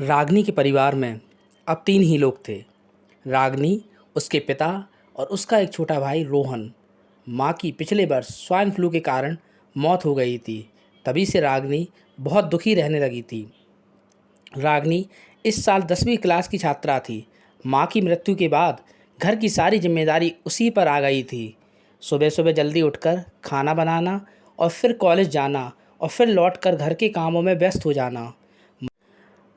रागिनी के परिवार में अब 3 ही लोग थे। रागिनी, उसके पिता और उसका एक छोटा भाई रोहन। माँ की पिछले वर्ष स्वाइन फ्लू के कारण मौत हो गई थी। तभी से रागिनी बहुत दुखी रहने लगी थी। रागिनी इस साल 10वीं क्लास की छात्रा थी। माँ की मृत्यु के बाद घर की सारी जिम्मेदारी उसी पर आ गई थी। सुबह सुबह जल्दी उठकर खाना बनाना और फिर कॉलेज जाना और फिर लौटकर घर के कामों में व्यस्त हो जाना।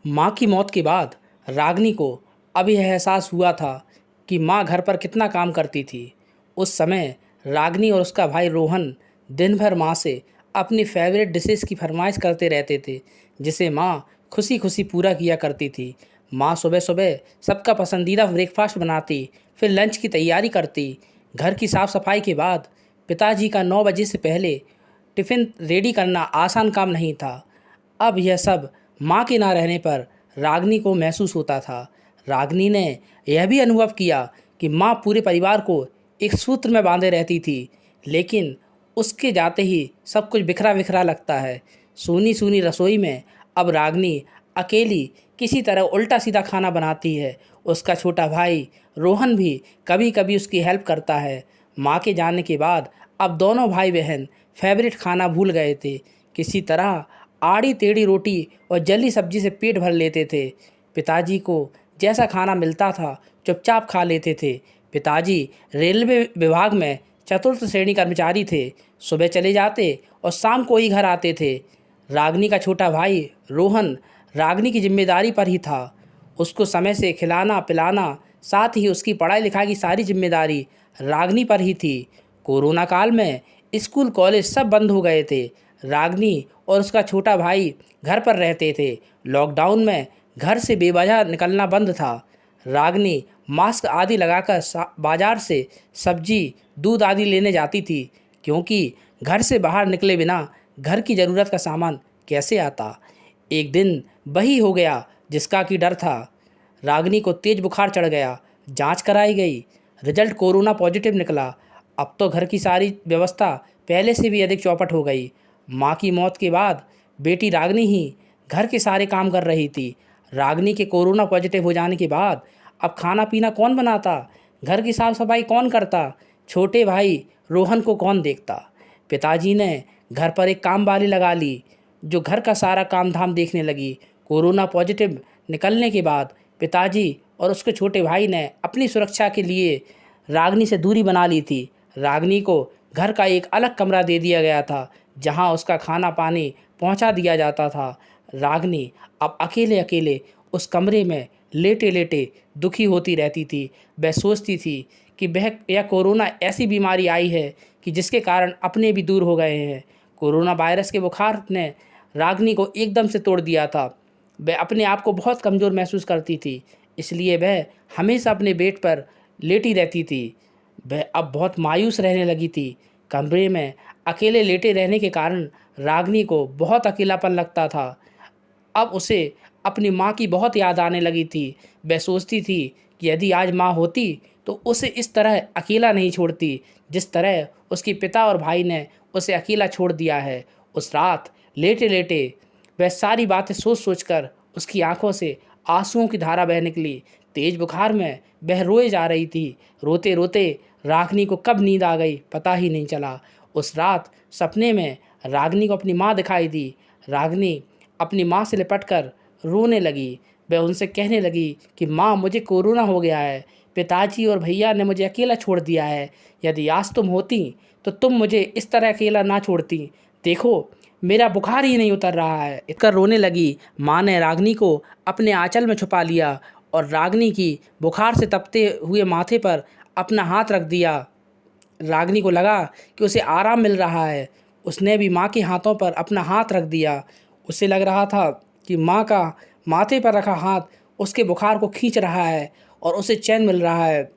माँ की मौत के बाद रागिनी को अब यह एहसास हुआ था कि माँ घर पर कितना काम करती थी। उस समय रागिनी और उसका भाई रोहन दिन भर माँ से अपनी फेवरेट डिशेस की फरमाइश करते रहते थे, जिसे माँ खुशी खुशी पूरा किया करती थी। माँ सुबह सुबह सबका पसंदीदा ब्रेकफास्ट बनाती, फिर लंच की तैयारी करती। घर की साफ़ सफाई के बाद पिताजी का 9 बजे से पहले टिफ़िन रेडी करना आसान काम नहीं था। अब यह सब माँ के ना रहने पर रागिनी को महसूस होता था। रागिनी ने यह भी अनुभव किया कि माँ पूरे परिवार को एक सूत्र में बांधे रहती थी, लेकिन उसके जाते ही सब कुछ बिखरा बिखरा लगता है। सूनी सूनी रसोई में अब रागिनी अकेली किसी तरह उल्टा सीधा खाना बनाती है। उसका छोटा भाई रोहन भी कभी कभी उसकी हेल्प करता है। माँ के जाने के बाद अब दोनों भाई बहन फेवरेट खाना भूल गए थे। किसी तरह आड़ी टेढ़ी रोटी और जली सब्जी से पेट भर लेते थे। पिताजी को जैसा खाना मिलता था चुपचाप खा लेते थे। पिताजी रेलवे विभाग में चतुर्थ श्रेणी कर्मचारी थे। सुबह चले जाते और शाम को ही घर आते थे। रागिनी का छोटा भाई रोहन रागिनी की जिम्मेदारी पर ही था। उसको समय से खिलाना पिलाना, साथ ही उसकी पढ़ाई लिखाई की सारी जिम्मेदारी रागिनी पर ही थी। कोरोना काल में स्कूल कॉलेज सब बंद हो गए थे। रागिनी और उसका छोटा भाई घर पर रहते थे। लॉकडाउन में घर से बेवजह निकलना बंद था। रागिनी मास्क आदि लगाकर बाजार से सब्जी दूध आदि लेने जाती थी, क्योंकि घर से बाहर निकले बिना घर की ज़रूरत का सामान कैसे आता। एक दिन वही हो गया जिसका कि डर था। रागिनी को तेज बुखार चढ़ गया। जांच कराई गई, रिजल्ट कोरोना पॉजिटिव निकला। अब तो घर की सारी व्यवस्था पहले से भी अधिक चौपट हो गई। माँ की मौत के बाद बेटी रागिनी ही घर के सारे काम कर रही थी। रागिनी के कोरोना पॉजिटिव हो जाने के बाद अब खाना पीना कौन बनाता, घर की साफ सफाई कौन करता, छोटे भाई रोहन को कौन देखता। पिताजी ने घर पर एक काम वाली लगा ली, जो घर का सारा काम धाम देखने लगी। कोरोना पॉजिटिव निकलने के बाद पिताजी और उसके छोटे भाई ने अपनी सुरक्षा के लिए रागिनी से दूरी बना ली थी। रागिनी को घर का एक अलग कमरा दे दिया गया था, जहां उसका खाना पानी पहुंचा दिया जाता था। रागिनी अब अकेले अकेले उस कमरे में लेटे लेटे दुखी होती रहती थी। वह सोचती थी कि वह यह कोरोना ऐसी बीमारी आई है कि जिसके कारण अपने भी दूर हो गए हैं। कोरोना वायरस के बुखार ने रागिनी को एकदम से तोड़ दिया था। वह अपने आप को बहुत कमज़ोर महसूस करती थी, इसलिए वह हमेशा अपने बेड पर लेटी रहती थी। वह अब बहुत मायूस रहने लगी थी। कमरे में अकेले लेटे रहने के कारण रागिनी को बहुत अकेलापन लगता था। अब उसे अपनी माँ की बहुत याद आने लगी थी। वह सोचती थी कि यदि आज माँ होती तो उसे इस तरह अकेला नहीं छोड़ती, जिस तरह उसके पिता और भाई ने उसे अकेला छोड़ दिया है। उस रात लेटे लेटे वह सारी बातें सोच सोचकर उसकी आंखों से आंसुओं की धारा बह निकली। तेज बुखार में वह रोए जा रही थी। रोते रोते रागिनी को कब नींद आ गई पता ही नहीं चला। उस रात सपने में रागिनी को अपनी माँ दिखाई दी। रागिनी अपनी माँ से लिपटकर रोने लगी। वह उनसे कहने लगी कि माँ, मुझे कोरोना हो गया है। पिताजी और भैया ने मुझे अकेला छोड़ दिया है। यदि आज तुम होती तो तुम मुझे इस तरह अकेला ना छोड़ती। देखो, मेरा बुखार ही नहीं उतर रहा है। इतना रोने लगी। माँ ने रागिनी को अपने आंचल में छुपा लिया और रागिनी की बुखार से तपते हुए माथे पर अपना हाथ रख दिया। रागिनी को लगा कि उसे आराम मिल रहा है। उसने भी माँ के हाथों पर अपना हाथ रख दिया। उसे लग रहा था कि माँ का माथे पर रखा हाथ उसके बुखार को खींच रहा है और उसे चैन मिल रहा है।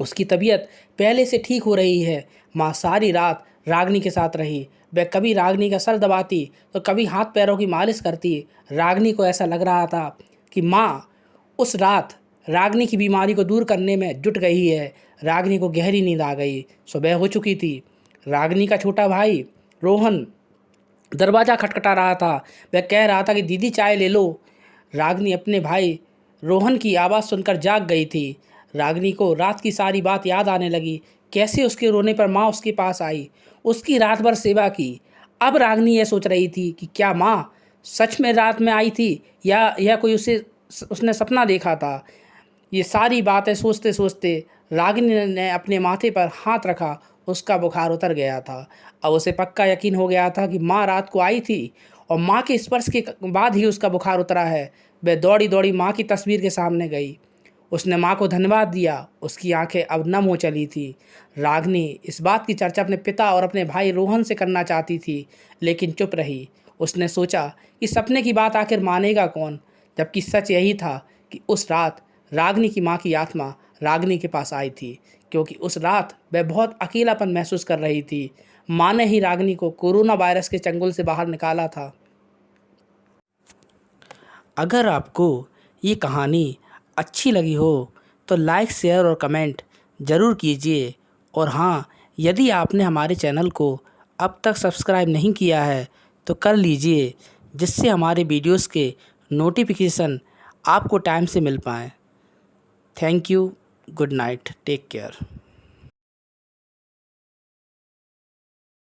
उसकी तबीयत पहले से ठीक हो रही है। माँ सारी रात रागिनी के साथ रही। वह कभी रागिनी का सर दबाती तो कभी हाथ पैरों की मालिश करती। रागिनी को ऐसा लग रहा था कि माँ उस रात रागिनी की बीमारी को दूर करने में जुट गई है। रागिनी को गहरी नींद आ गई। सुबह हो चुकी थी। रागिनी का छोटा भाई रोहन दरवाज़ा खटखटा रहा था। वह कह रहा था कि दीदी चाय ले लो। रागिनी अपने भाई रोहन की आवाज़ सुनकर जाग गई थी। रागिनी को रात की सारी बात याद आने लगी। कैसे उसके रोने पर माँ उसके पास आई, उसकी रात भर सेवा की। अब रागिनी यह सोच रही थी कि क्या माँ सच में रात में आई थी या कोई उसने सपना देखा था। ये सारी बातें सोचते सोचते रागिनी ने अपने माथे पर हाथ रखा। उसका बुखार उतर गया था। अब उसे पक्का यकीन हो गया था कि माँ रात को आई थी और माँ के स्पर्श के बाद ही उसका बुखार उतरा है। वह दौड़ी दौड़ी माँ की तस्वीर के सामने गई। उसने माँ को धन्यवाद दिया। उसकी आंखें अब नम हो चली थी। रागिनी इस बात की चर्चा अपने पिता और अपने भाई रोहन से करना चाहती थी, लेकिन चुप रही। उसने सोचा कि सपने की बात आखिर मानेगा कौन, जबकि सच यही था कि उस रात रागिनी की माँ की आत्मा रागिनी के पास आई थी, क्योंकि उस रात वह बहुत अकेलापन महसूस कर रही थी। माँ ने ही रागिनी को कोरोना वायरस के चंगुल से बाहर निकाला था। अगर आपको ये कहानी अच्छी लगी हो तो लाइक, शेयर और कमेंट ज़रूर कीजिए। और हाँ, यदि आपने हमारे चैनल को अब तक सब्सक्राइब नहीं किया है तो कर लीजिए, जिससे हमारे वीडियोस के नोटिफिकेशन आपको टाइम से मिल पाएँ। Thank you, good night, take care.